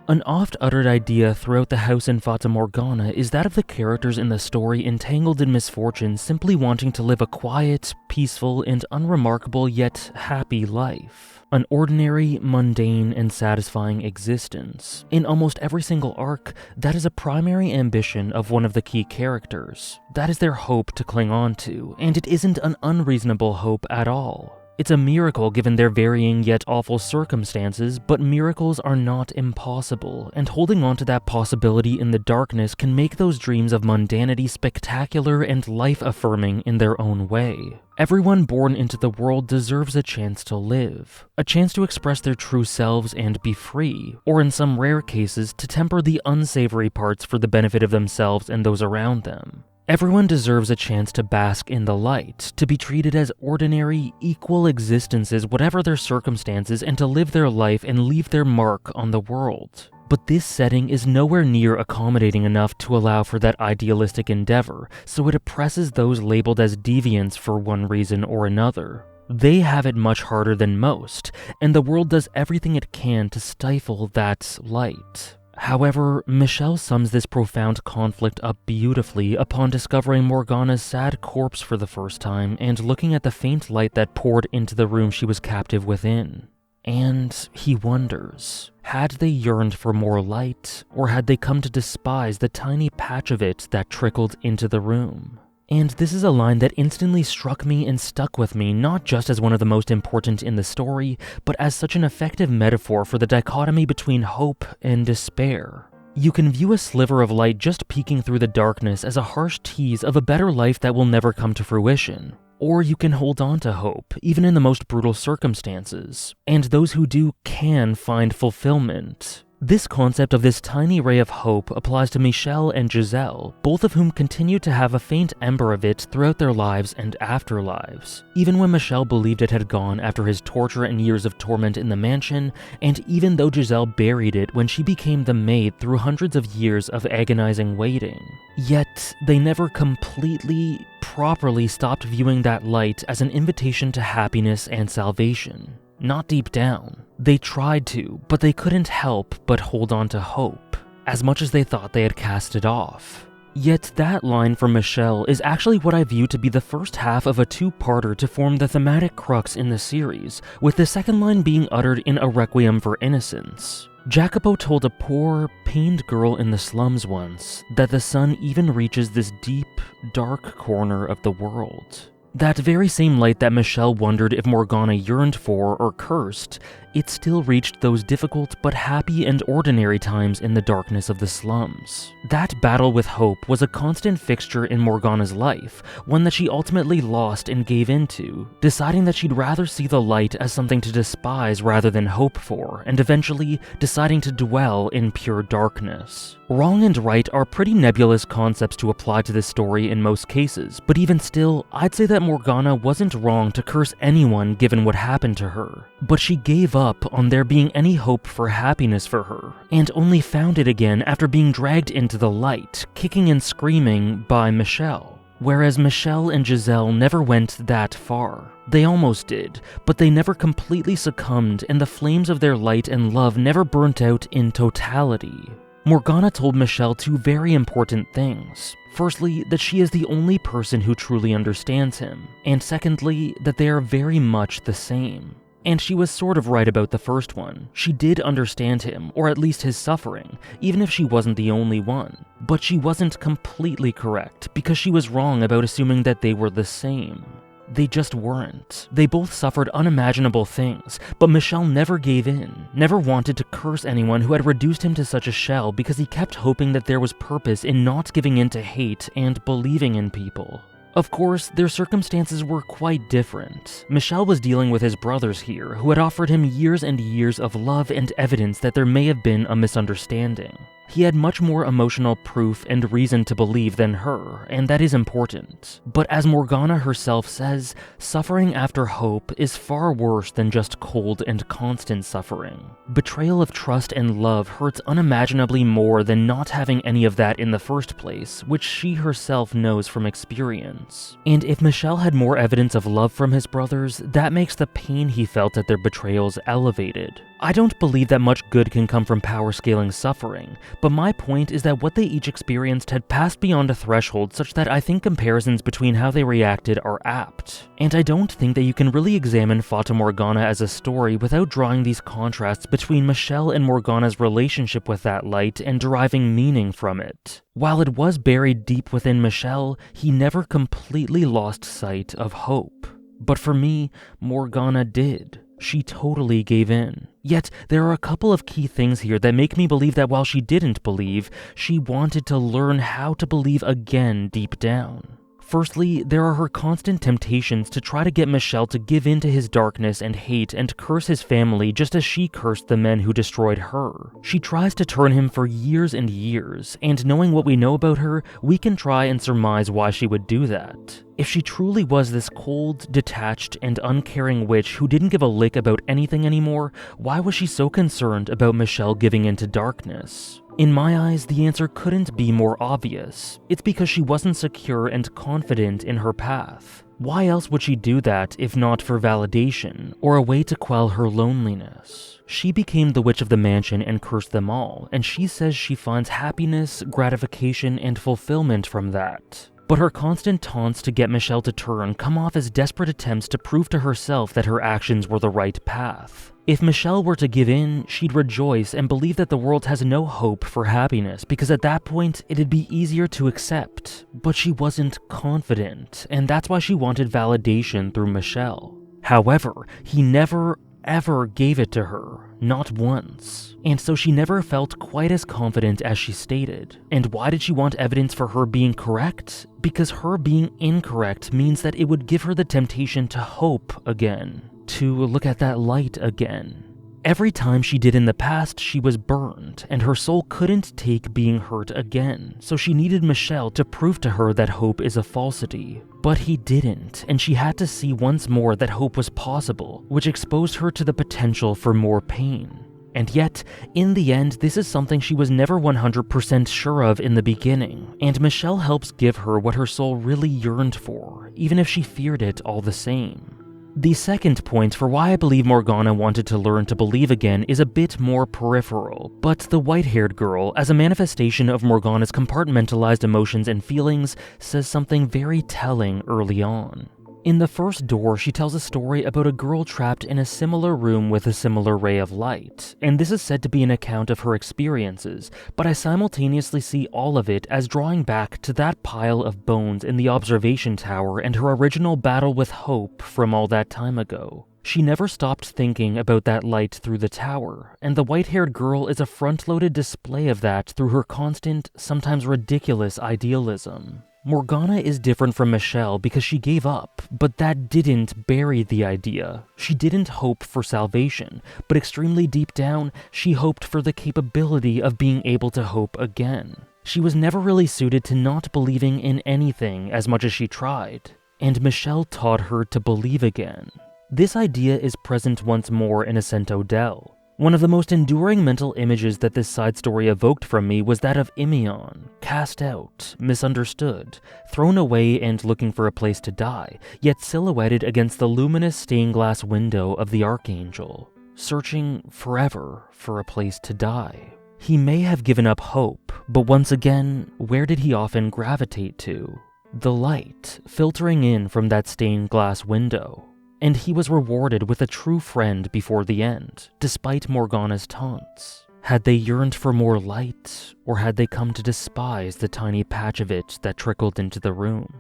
An oft-uttered idea throughout the house in Fata Morgana is that of the characters in the story entangled in misfortune simply wanting to live a quiet, peaceful, and unremarkable yet happy life. An ordinary, mundane, and satisfying existence. In almost every single arc, that is a primary ambition of one of the key characters. That is their hope to cling on to, and it isn't an unreasonable hope at all. It's a miracle given their varying yet awful circumstances, but miracles are not impossible, and holding on to that possibility in the darkness can make those dreams of mundanity spectacular and life-affirming in their own way. Everyone born into the world deserves a chance to live, a chance to express their true selves and be free, or in some rare cases, to temper the unsavory parts for the benefit of themselves and those around them. Everyone deserves a chance to bask in the light, to be treated as ordinary, equal existences whatever their circumstances, and to live their life and leave their mark on the world. But this setting is nowhere near accommodating enough to allow for that idealistic endeavor, so it oppresses those labeled as deviants for one reason or another. They have it much harder than most, and the world does everything it can to stifle that light. However, Michelle sums this profound conflict up beautifully upon discovering Morgana's sad corpse for the first time and looking at the faint light that poured into the room she was captive within. And he wonders, had they yearned for more light, or had they come to despise the tiny patch of it that trickled into the room? And this is a line that instantly struck me and stuck with me, not just as one of the most important in the story, but as such an effective metaphor for the dichotomy between hope and despair. You can view a sliver of light just peeking through the darkness as a harsh tease of a better life that will never come to fruition. Or you can hold on to hope, even in the most brutal circumstances. And those who do can find fulfillment. This concept of this tiny ray of hope applies to Michelle and Giselle, both of whom continue to have a faint ember of it throughout their lives and afterlives. Even when Michelle believed it had gone after his torture and years of torment in the mansion, and even though Giselle buried it when she became the maid through hundreds of years of agonizing waiting. Yet, they never completely, properly stopped viewing that light as an invitation to happiness and salvation. Not deep down. They tried to, but they couldn't help but hold on to hope, as much as they thought they had cast it off. Yet that line from Michelle is actually what I view to be the first half of a two-parter to form the thematic crux in the series, with the second line being uttered in A Requiem for Innocence. Jacopo told a poor, pained girl in the slums once that the sun even reaches this deep, dark corner of the world. That very same light that Michelle wondered if Morgana yearned for or cursed, it still reached those difficult but happy and ordinary times in the darkness of the slums. That battle with hope was a constant fixture in Morgana's life, one that she ultimately lost and gave into, deciding that she'd rather see the light as something to despise rather than hope for, and eventually deciding to dwell in pure darkness. Wrong and right are pretty nebulous concepts to apply to this story in most cases, but even still, I'd say that Morgana wasn't wrong to curse anyone given what happened to her. But she gave up on there being any hope for happiness for her, and only found it again after being dragged into the light, kicking and screaming by Michelle. Whereas Michelle and Giselle never went that far. They almost did, but they never completely succumbed, and the flames of their light and love never burnt out in totality. Morgana told Michelle two very important things. Firstly, that she is the only person who truly understands him, and secondly, that they are very much the same. And she was sort of right about the first one. She did understand him, or at least his suffering, even if she wasn't the only one. But she wasn't completely correct, because she was wrong about assuming that they were the same. They just weren't. They both suffered unimaginable things, but Michelle never gave in, never wanted to curse anyone who had reduced him to such a shell because he kept hoping that there was purpose in not giving in to hate and believing in people. Of course, their circumstances were quite different. Michelle was dealing with his brothers here, who had offered him years and years of love and evidence that there may have been a misunderstanding. He had much more emotional proof and reason to believe than her, and that is important. But as Morgana herself says, suffering after hope is far worse than just cold and constant suffering. Betrayal of trust and love hurts unimaginably more than not having any of that in the first place, which she herself knows from experience. And if Michel had more evidence of love from his brothers, that makes the pain he felt at their betrayals elevated. I don't believe that much good can come from power scaling suffering, but my point is that what they each experienced had passed beyond a threshold such that I think comparisons between how they reacted are apt. And I don't think that you can really examine Fata Morgana as a story without drawing these contrasts between Michel and Morgana's relationship with that light and deriving meaning from it. While it was buried deep within Michel, he never completely lost sight of hope. But for me, Morgana did. She totally gave in. Yet, there are a couple of key things here that make me believe that while she didn't believe, she wanted to learn how to believe again deep down. Firstly, there are her constant temptations to try to get Michel to give in to his darkness and hate and curse his family just as she cursed the men who destroyed her. She tries to turn him for years and years, and knowing what we know about her, we can try and surmise why she would do that. If she truly was this cold, detached, and uncaring witch who didn't give a lick about anything anymore, why was she so concerned about Michel giving in to darkness? In my eyes, the answer couldn't be more obvious. It's because she wasn't secure and confident in her path. Why else would she do that if not for validation, or a way to quell her loneliness? She became the witch of the mansion and cursed them all, and she says she finds happiness, gratification, and fulfillment from that. But her constant taunts to get Michel to turn come off as desperate attempts to prove to herself that her actions were the right path. If Michel were to give in, she'd rejoice and believe that the world has no hope for happiness because at that point, it'd be easier to accept. But she wasn't confident, and that's why she wanted validation through Michel. However, he never, ever gave it to her, not once. And so she never felt quite as confident as she stated. And why did she want evidence for her being correct? Because her being incorrect means that it would give her the temptation to hope again. To look at that light again. Every time she did in the past, she was burned, and her soul couldn't take being hurt again, so she needed Michel to prove to her that hope is a falsity. But he didn't, and she had to see once more that hope was possible, which exposed her to the potential for more pain. And yet, in the end, this is something she was never 100% sure of in the beginning, and Michel helps give her what her soul really yearned for, even if she feared it all the same. The second point for why I believe Morgana wanted to learn to believe again is a bit more peripheral, but the white-haired girl, as a manifestation of Morgana's compartmentalized emotions and feelings, says something very telling early on. In the first door, she tells a story about a girl trapped in a similar room with a similar ray of light, and this is said to be an account of her experiences, but I simultaneously see all of it as drawing back to that pile of bones in the observation tower and her original battle with hope from all that time ago. She never stopped thinking about that light through the tower, and the white-haired girl is a front-loaded display of that through her constant, sometimes ridiculous idealism. Morgana is different from Michel because she gave up, but that didn't bury the idea. She didn't hope for salvation, but extremely deep down, she hoped for the capability of being able to hope again. She was never really suited to not believing in anything as much as she tried, and Michel taught her to believe again. This idea is present once more in Ascento Del. One of the most enduring mental images that this side story evoked from me was that of Imeon, cast out, misunderstood, thrown away and looking for a place to die, yet silhouetted against the luminous stained glass window of the Archangel, searching forever for a place to die. He may have given up hope, but once again, where did he often gravitate to? The light, filtering in from that stained glass window. And he was rewarded with a true friend before the end, despite Morgana's taunts. Had they yearned for more light, or had they come to despise the tiny patch of it that trickled into the room?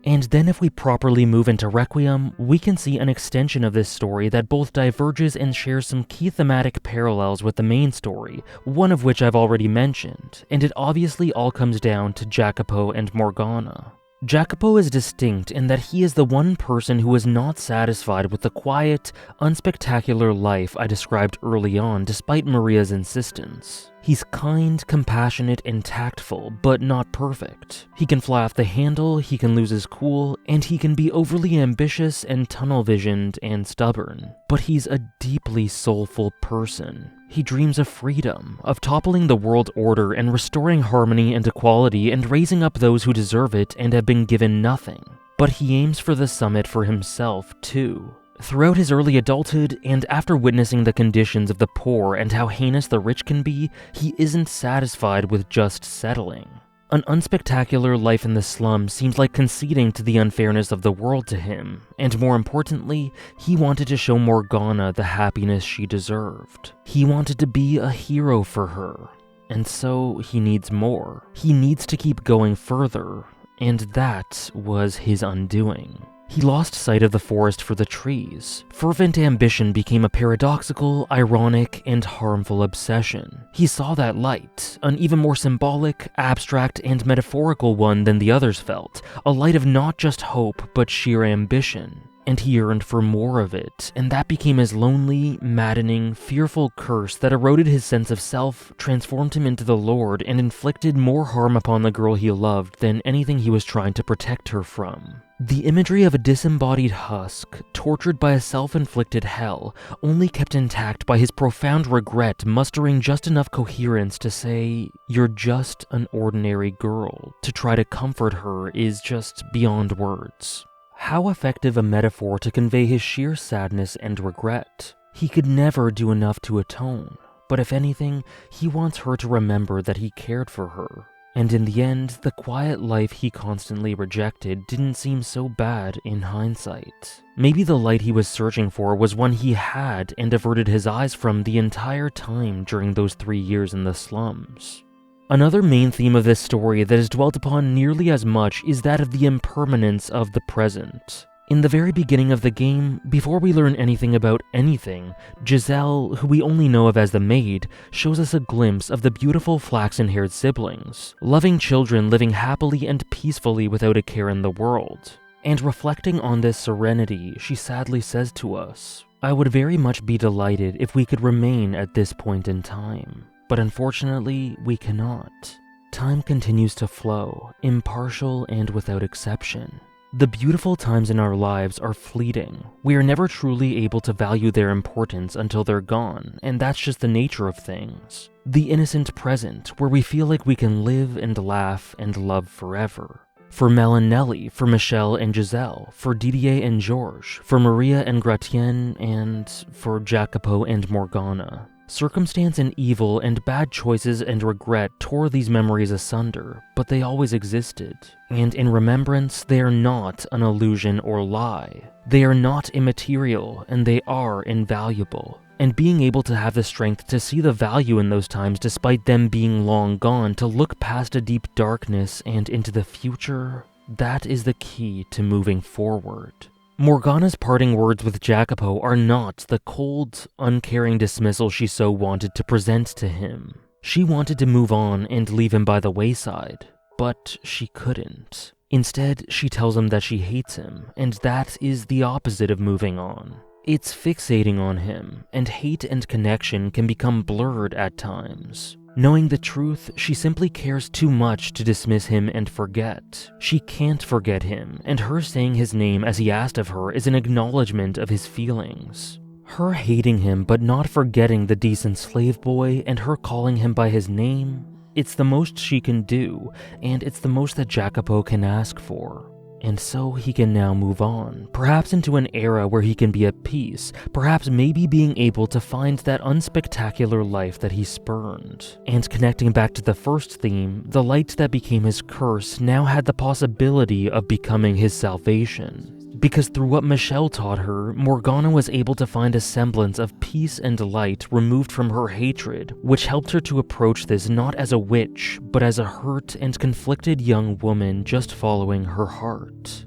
And then if we properly move into Requiem, we can see an extension of this story that both diverges and shares some key thematic parallels with the main story, one of which I've already mentioned, and it obviously all comes down to Jacopo and Morgana. Jacopo is distinct in that he is the one person who is not satisfied with the quiet, unspectacular life I described early on despite Maria's insistence. He's kind, compassionate, and tactful, but not perfect. He can fly off the handle, he can lose his cool, and he can be overly ambitious and tunnel-visioned and stubborn. But he's a deeply soulful person. He dreams of freedom, of toppling the world order and restoring harmony and equality and raising up those who deserve it and have been given nothing. But he aims for the summit for himself, too. Throughout his early adulthood, and after witnessing the conditions of the poor and how heinous the rich can be, he isn't satisfied with just settling. An unspectacular life in the slums seemed like conceding to the unfairness of the world to him, and more importantly, he wanted to show Morgana the happiness she deserved. He wanted to be a hero for her, and so he needs more. He needs to keep going further, and that was his undoing. He lost sight of the forest for the trees. Fervent ambition became a paradoxical, ironic, and harmful obsession. He saw that light, an even more symbolic, abstract, and metaphorical one than the others felt, a light of not just hope, but sheer ambition. And he yearned for more of it, and that became his lonely, maddening, fearful curse that eroded his sense of self, transformed him into the Lord, and inflicted more harm upon the girl he loved than anything he was trying to protect her from. The imagery of a disembodied husk, tortured by a self-inflicted hell, only kept intact by his profound regret mustering just enough coherence to say, "You're just an ordinary girl." To try to comfort her is just beyond words. How effective a metaphor to convey his sheer sadness and regret. He could never do enough to atone, but if anything, he wants her to remember that he cared for her. And in the end, the quiet life he constantly rejected didn't seem so bad in hindsight. Maybe the light he was searching for was one he had and averted his eyes from the entire time during those 3 years in the slums. Another main theme of this story that is dwelt upon nearly as much is that of the impermanence of the present. In the very beginning of the game, before we learn anything about anything, Giselle, who we only know of as the maid, shows us a glimpse of the beautiful flaxen-haired siblings, loving children living happily and peacefully without a care in the world. And reflecting on this serenity, she sadly says to us, "I would very much be delighted if we could remain at this point in time. But unfortunately, we cannot. Time continues to flow, impartial and without exception. The beautiful times in our lives are fleeting. We are never truly able to value their importance until they're gone, and that's just the nature of things. The innocent present, where we feel like we can live and laugh and love forever. For Mel and Nellie, for Michelle and Giselle, for Didier and Georges, for Maria and Gratienne, and for Jacopo and Morgana. Circumstance and evil and bad choices and regret tore these memories asunder, but they always existed. And in remembrance, they are not an illusion or lie. They are not immaterial, and they are invaluable. And being able to have the strength to see the value in those times despite them being long gone, to look past a deep darkness and into the future, that is the key to moving forward. Morgana's parting words with Jacopo are not the cold, uncaring dismissal she so wanted to present to him. She wanted to move on and leave him by the wayside, but she couldn't. Instead, she tells him that she hates him, and that is the opposite of moving on. It's fixating on him, and hate and connection can become blurred at times. Knowing the truth, she simply cares too much to dismiss him and forget. She can't forget him, and her saying his name as he asked of her is an acknowledgement of his feelings. Her hating him but not forgetting the decent slave boy, and her calling him by his name, it's the most she can do, and it's the most that Jacopo can ask for. And so he can now move on, perhaps into an era where he can be at peace, perhaps maybe being able to find that unspectacular life that he spurned. And connecting back to the first theme, the light that became his curse now had the possibility of becoming his salvation. Because through what Michelle taught her, Morgana was able to find a semblance of peace and light removed from her hatred, which helped her to approach this not as a witch, but as a hurt and conflicted young woman just following her heart.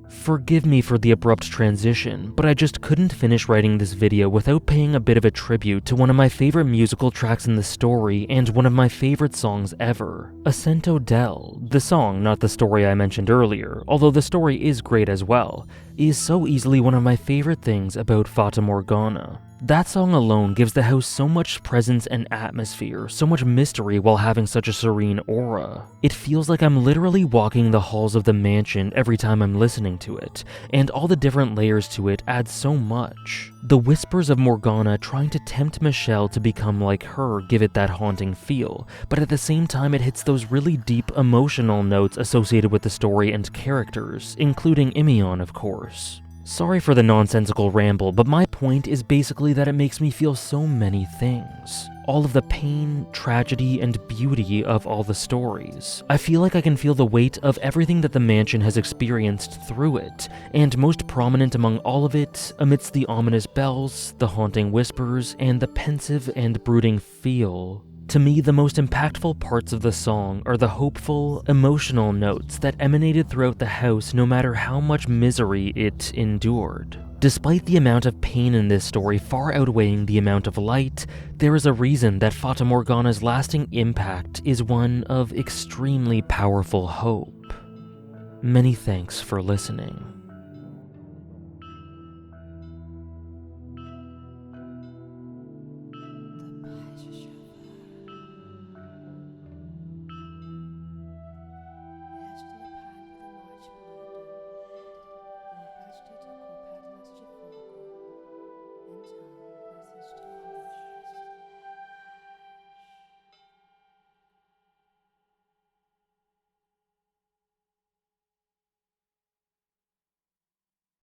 Forgive me for the abrupt transition, but I just couldn't finish writing this video without paying a bit of a tribute to one of my favorite musical tracks in the story and one of my favorite songs ever. Accento del, the song, not the story I mentioned earlier, although the story is great as well, is so easily one of my favorite things about Fata Morgana. That song alone gives the house so much presence and atmosphere, so much mystery while having such a serene aura. It feels like I'm literally walking the halls of the mansion every time I'm listening to it, and all the different layers to it add so much. The whispers of Morgana trying to tempt Michelle to become like her give it that haunting feel, but at the same time it hits those really deep emotional notes associated with the story and characters, including Imion, of course. Sorry for the nonsensical ramble, but my point is basically that it makes me feel so many things. All of the pain, tragedy, and beauty of all the stories. I feel like I can feel the weight of everything that the mansion has experienced through it, and most prominent among all of it, amidst the ominous bells, the haunting whispers, and the pensive and brooding feel. To me, the most impactful parts of the song are the hopeful, emotional notes that emanated throughout the house no matter how much misery it endured. Despite the amount of pain in this story far outweighing the amount of light, there is a reason that Fata Morgana's lasting impact is one of extremely powerful hope. Many thanks for listening.